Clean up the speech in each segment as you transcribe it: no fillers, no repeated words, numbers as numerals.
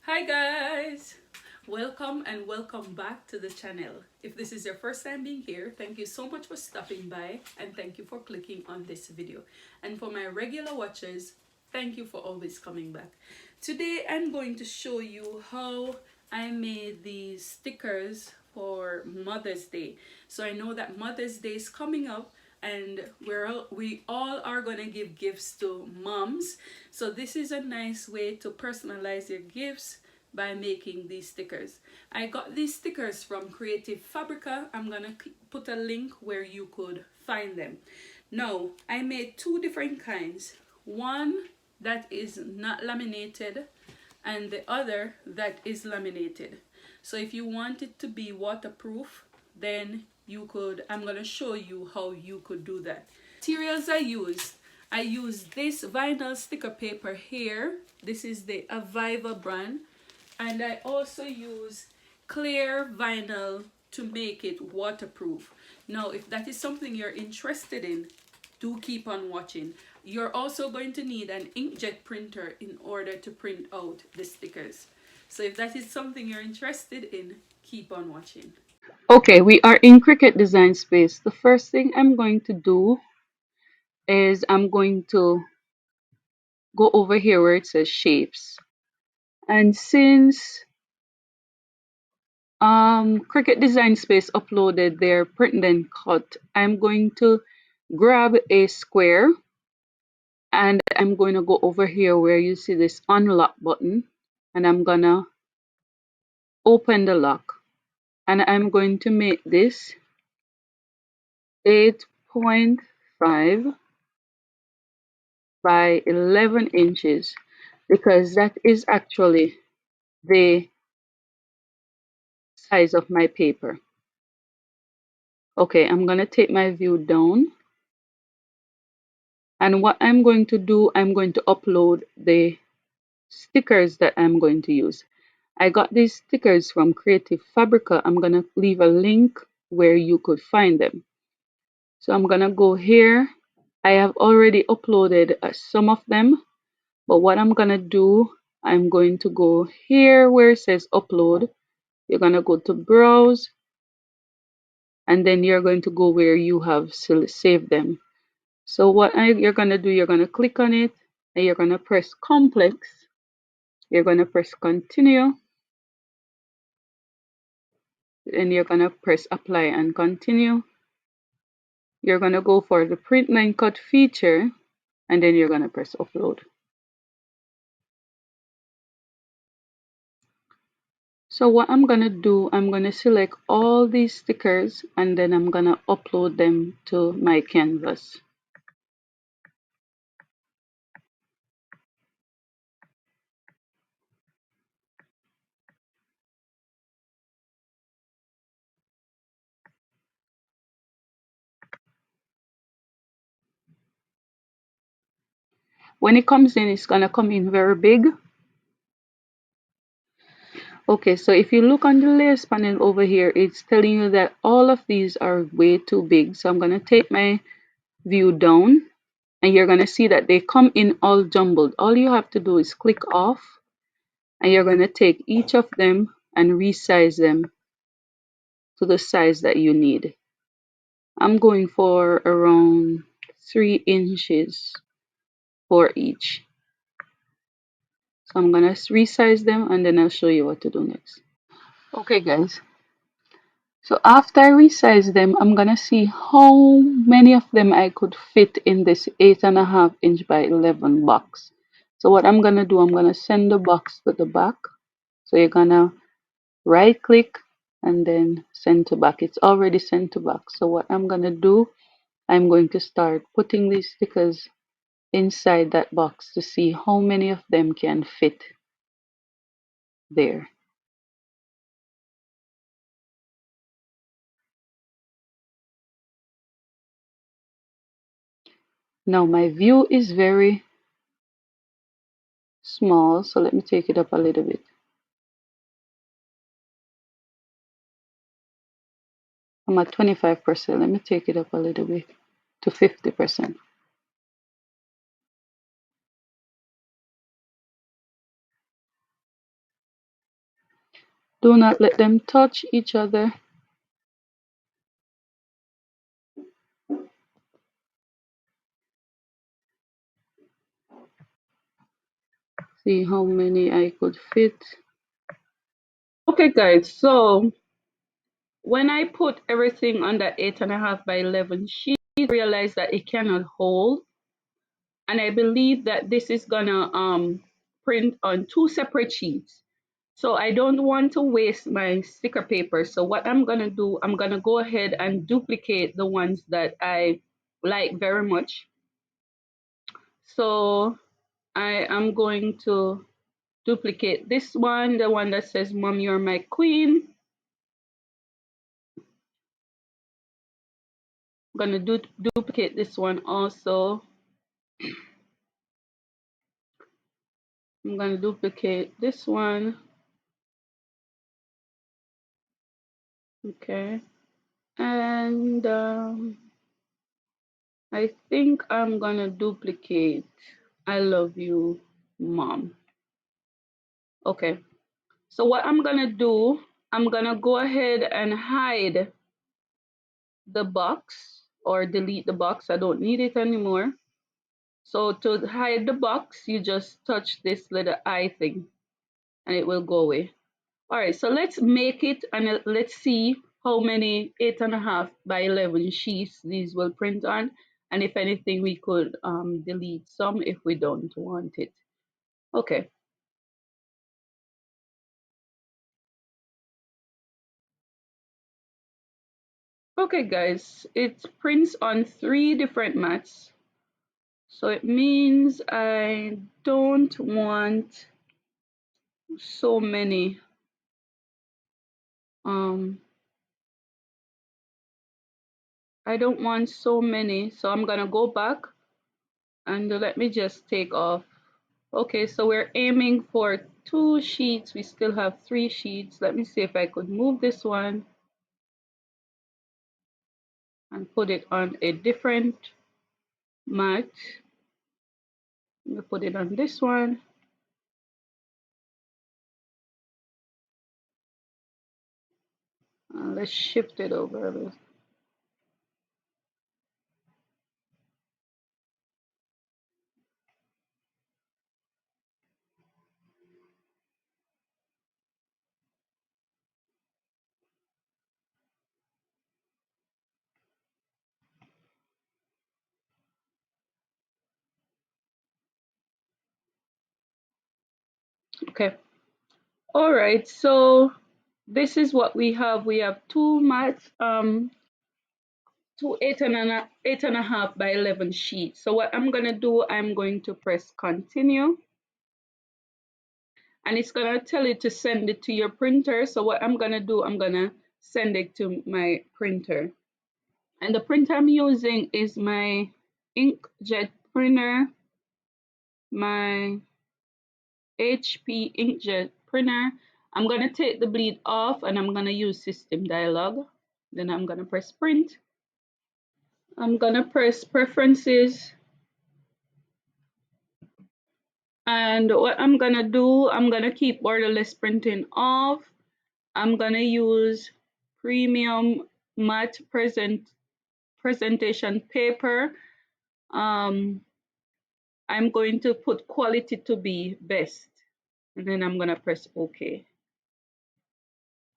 Hi guys, welcome and welcome back to the channel. If this is your first time being here, thank you so much for stopping by and thank you for clicking on this video. And for my regular watchers, thank you for always coming back. Today I'm going to show you how I made these stickers for Mother's Day. So I know that Mother's Day is coming up and we all are going to give gifts to moms, so this is a nice way to personalize your gifts by making these stickers. I got these stickers from Creative Fabrica. I'm gonna put a link where you could find them. Now I made two different kinds, one that is not laminated and the other that is laminated. So if you want it to be waterproof, then you could, I'm going to show you how you could do that. Materials I used this vinyl sticker paper here. This is the Aviva brand. And I also use clear vinyl to make it waterproof. Now, if that is something you're interested in, do keep on watching. You're also going to need an inkjet printer in order to print out the stickers. So if that is something you're interested in, keep on watching. Okay, we are in Cricut Design Space. The first thing I'm going to do is I'm going to go over here where it says shapes. And since Cricut Design Space uploaded their print and cut, I'm going to grab a square and I'm going to go over here where you see this unlock button and I'm gonna open the lock and I'm going to make this 8.5 by 11 inches because that is actually the size of my paper. Okay, I'm gonna take my view down, and what I'm going to do, I'm going to upload the stickers that I'm going to use. I got these stickers from Creative Fabrica. I'm gonna leave a link where you could find them. So I'm gonna go here. I have already uploaded some of them, but what I'm gonna do, I'm going to go here where it says upload. You're gonna go to browse, and then you're going to go where you have saved them. So you're gonna do, you're gonna click on it, and you're gonna press complex. You're gonna press continue, and you're gonna press apply and continue. You're gonna go for the print and cut feature, and then you're gonna press upload. So what I'm gonna do, I'm gonna select all these stickers and then I'm gonna upload them to my canvas. When it comes in, it's gonna come in very big. Okay, so if you look on the layers panel over here, it's telling you that all of these are way too big. So I'm gonna take my view down and you're gonna see that they come in all jumbled. All you have to do is click off and you're gonna take each of them and resize them to the size that you need. I'm going for around 3 inches for each. So I'm gonna resize them and then I'll show you what to do next. Okay guys, so after I resize them, I'm gonna see how many of them I could fit in this 8.5 inch by 11 box. So what I'm gonna do, I'm gonna send the box to the back. So you're gonna right click and then send to back. It's already sent to back. So what I'm gonna do, I'm going to start putting these stickers inside that box to see how many of them can fit there. Now my view is very small, so let me take it up a little bit. I'm at 25%. Let me take it up a little bit to 50%. Do not let them touch each other. See how many I could fit. Okay guys, so when I put everything on that 8.5 by 11 sheet, I realized that it cannot hold. And I believe that this is gonna print on two separate sheets. So I don't want to waste my sticker paper. So what I'm gonna do, I'm gonna go ahead and duplicate the ones that I like very much. So I am going to duplicate this one, the one that says Mom, you're my queen. I'm gonna duplicate this one also. I'm gonna duplicate this one. Okay. And I think I'm gonna duplicate I love you, Mom. Okay. So what I'm gonna do, I'm gonna go ahead and hide the box or delete the box. I don't need it anymore. So to hide the box, you just touch this little eye thing and it will go away. All right, so let's make it and let's see how many 8.5 by 11 sheets these will print on. And if anything, we could delete some if we don't want it. Okay. Okay, guys, it prints on 3 different mats. So it means I don't want so many I don't want so many, so I'm gonna go back and let me just take off. Okay, so we're aiming for 2 sheets. We still have 3 sheets. Let me see if I could move this one and put it on a different mat. Let me put it on this one. Let's shift it over a bit. Okay. All right, so this is what we have. We have 2 mats, 2 8.5 by 11 sheets. So what I'm gonna do, I'm going to press continue, and it's gonna tell you to send it to your printer. So what I'm gonna do, I'm gonna send it to my printer, and the printer I'm using is my inkjet printer, my HP inkjet printer. I'm gonna take the bleed off and I'm gonna use system dialog. Then I'm gonna press print. I'm gonna press preferences. And what I'm gonna do, I'm gonna keep borderless printing off. I'm gonna use premium matte presentation paper. I'm going to put quality to be best. And then I'm gonna press OK.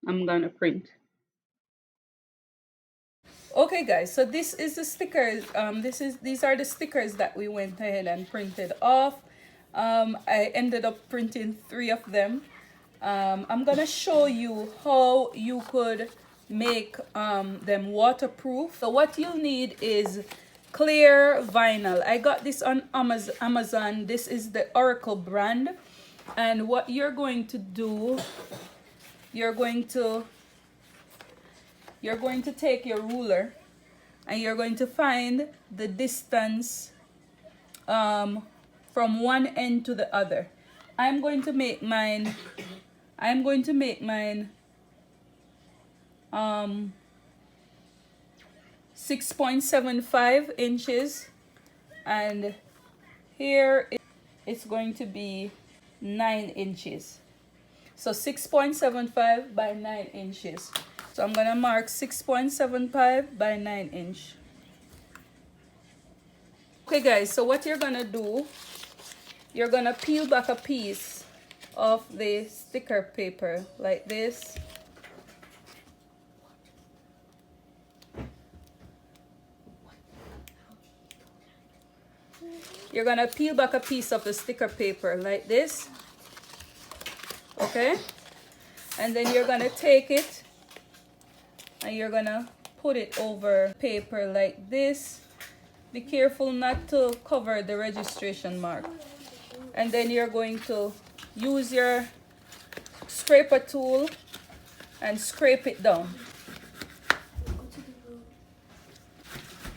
I'm gonna print. Okay guys, so this is the stickers. These are the stickers that we went ahead and printed off. I ended up printing 3 of them. I'm gonna show you how you could make them waterproof. So what you'll need is clear vinyl. I got this on Amazon. This is the Oracle brand. And what you're going to do, you're going to take your ruler and you're going to find the distance from one end to the other. I'm going to make mine 6.75 inches, and here it's going to be 9 inches. So 6.75 by 9 inches. So I'm gonna mark 6.75 by 9 inch. Okay guys, so what you're gonna do, you're gonna peel back a piece of the sticker paper like this. You're gonna peel back a piece of the sticker paper like this, okay? And then you're gonna take it and you're gonna put it over paper like this. Be careful not to cover the registration mark. And then you're going to use your scraper tool and scrape it down.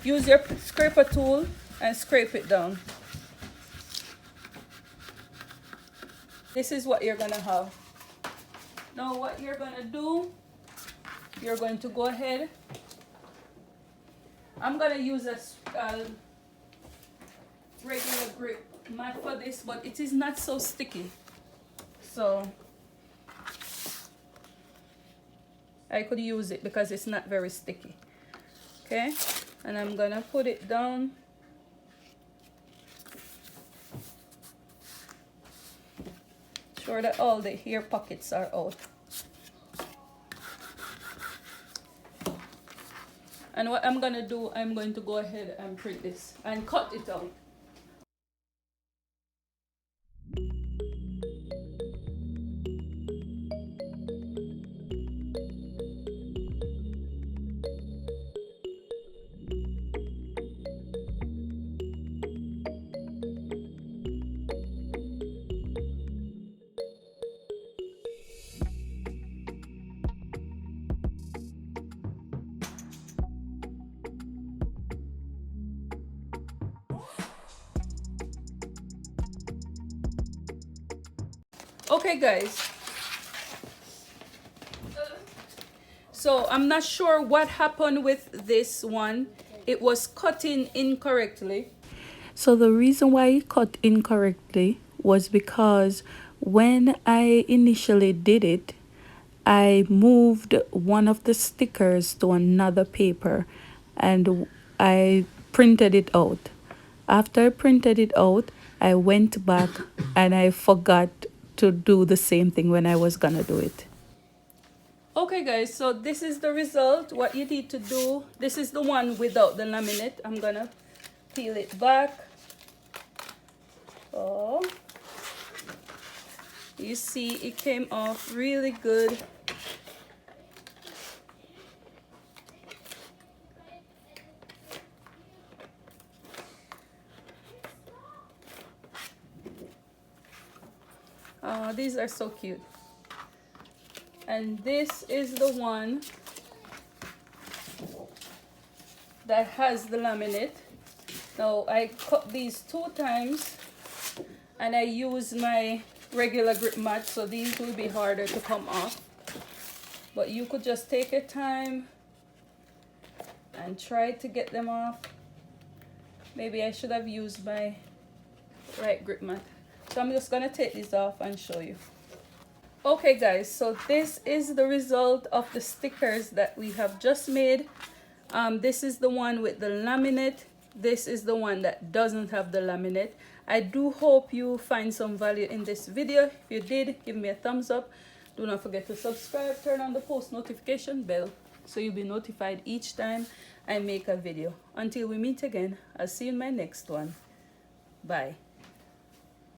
Use your scraper tool and scrape it down. This is what you're gonna have. Now what you're gonna do, you're going to go ahead. I'm gonna use a regular grip mat for this, but it is not so sticky. So I could use it because it's not very sticky. Okay, and I'm gonna put it down. Sure that all the hair pockets are out. And what I'm gonna do, I'm going to go ahead and print this and cut it out. Okay guys, so I'm not sure what happened with this one. It was cutting incorrectly. So the reason why it cut incorrectly was because when I initially did it, I moved one of the stickers to another paper and I printed it out. After I printed it out, I went back and I forgot to do the same thing when I was gonna do it. Okay guys, so this is the result. What you need to do, this is the one without the laminate. I'm gonna peel it back. Oh, you see it came off really good. These are so cute. And this is the one that has the laminate. Now I cut these 2 times and I use my regular grip mat, so these will be harder to come off. But you could just take your time and try to get them off. Maybe I should have used my right grip mat. So I'm just gonna take this off and show you. Okay guys, so this is the result of the stickers that we have just made. This is the one with the laminate. This is the one that doesn't have the laminate. I do hope you find some value in this video. If you did, give me a thumbs up. Do not forget to subscribe, turn on the post notification bell so you'll be notified each time I make a video. Until we meet again, I'll see you in my next one. Bye.